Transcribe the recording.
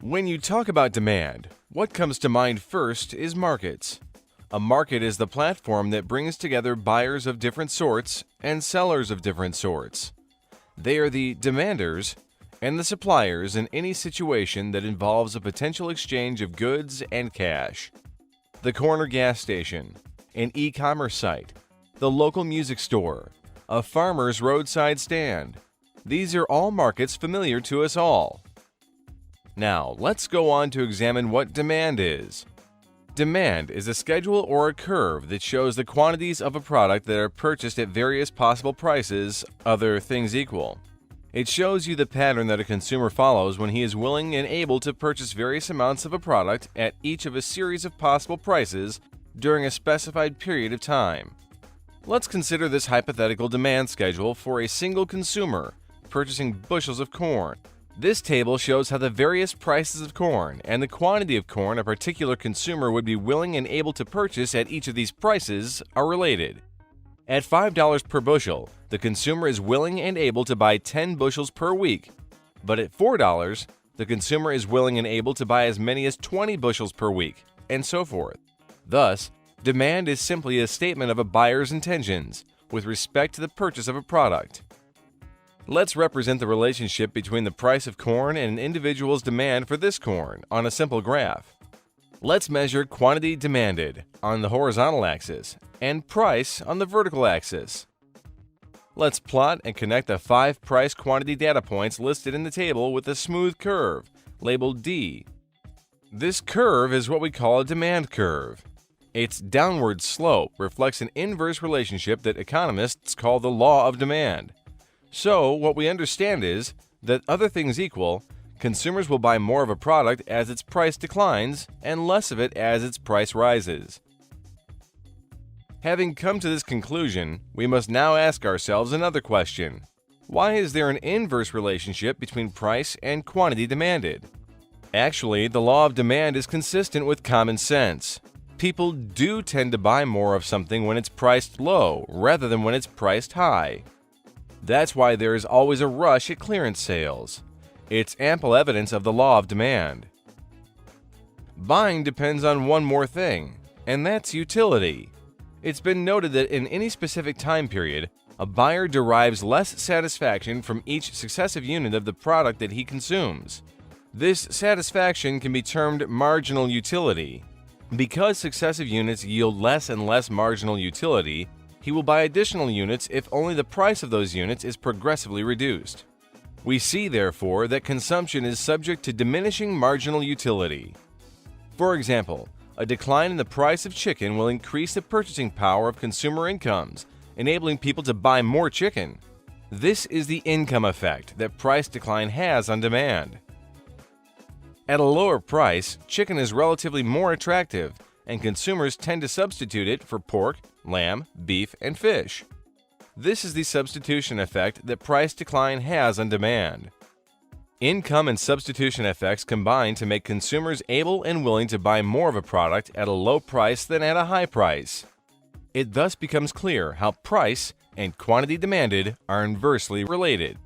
When you talk about demand, what comes to mind first is markets. A market is the platform that brings together buyers of different sorts and sellers of different sorts. They are the demanders and the suppliers in any situation that involves a potential exchange of goods and cash. The corner gas station, an e-commerce site, the local music store, a farmer's roadside stand. These are all markets familiar to us all. Now, let's go on to examine what demand is. Demand is a schedule or a curve that shows the quantities of a product that are purchased at various possible prices, other things equal. It shows you the pattern that a consumer follows when he is willing and able to purchase various amounts of a product at each of a series of possible prices during a specified period of time. Let's consider this hypothetical demand schedule for a single consumer purchasing bushels of corn. This table shows how the various prices of corn and the quantity of corn a particular consumer would be willing and able to purchase at each of these prices are related. At $5 per bushel, the consumer is willing and able to buy 10 bushels per week, but at $4, the consumer is willing and able to buy as many as 20 bushels per week, and so forth. Thus, demand is simply a statement of a buyer's intentions with respect to the purchase of a product. Let's represent the relationship between the price of corn and an individual's demand for this corn on a simple graph. Let's measure quantity demanded on the horizontal axis and price on the vertical axis. Let's plot and connect the 5 price quantity data points listed in the table with a smooth curve, labeled D. This curve is what we call a demand curve. Its downward slope reflects an inverse relationship that economists call the law of demand. So, what we understand is that, other things equal, consumers will buy more of a product as its price declines and less of it as its price rises. Having come to this conclusion, we must now ask ourselves another question. Why is there an inverse relationship between price and quantity demanded? Actually, the law of demand is consistent with common sense. People do tend to buy more of something when it's priced low rather than when it's priced high. That's why there is always a rush at clearance sales. It's ample evidence of the law of demand. Buying depends on one more thing, and that's utility. It's been noted that in any specific time period, a buyer derives less satisfaction from each successive unit of the product that he consumes. This satisfaction can be termed marginal utility. Because successive units yield less and less marginal utility, he will buy additional units if only the price of those units is progressively reduced. We see, therefore, that consumption is subject to diminishing marginal utility. For example, a decline in the price of chicken will increase the purchasing power of consumer incomes, enabling people to buy more chicken. This is the income effect that price decline has on demand. At a lower price, chicken is relatively more attractive, and consumers tend to substitute it for pork, lamb, beef, and fish. This is the substitution effect that price decline has on demand. Income and substitution effects combine to make consumers able and willing to buy more of a product at a low price than at a high price. It thus becomes clear how price and quantity demanded are inversely related.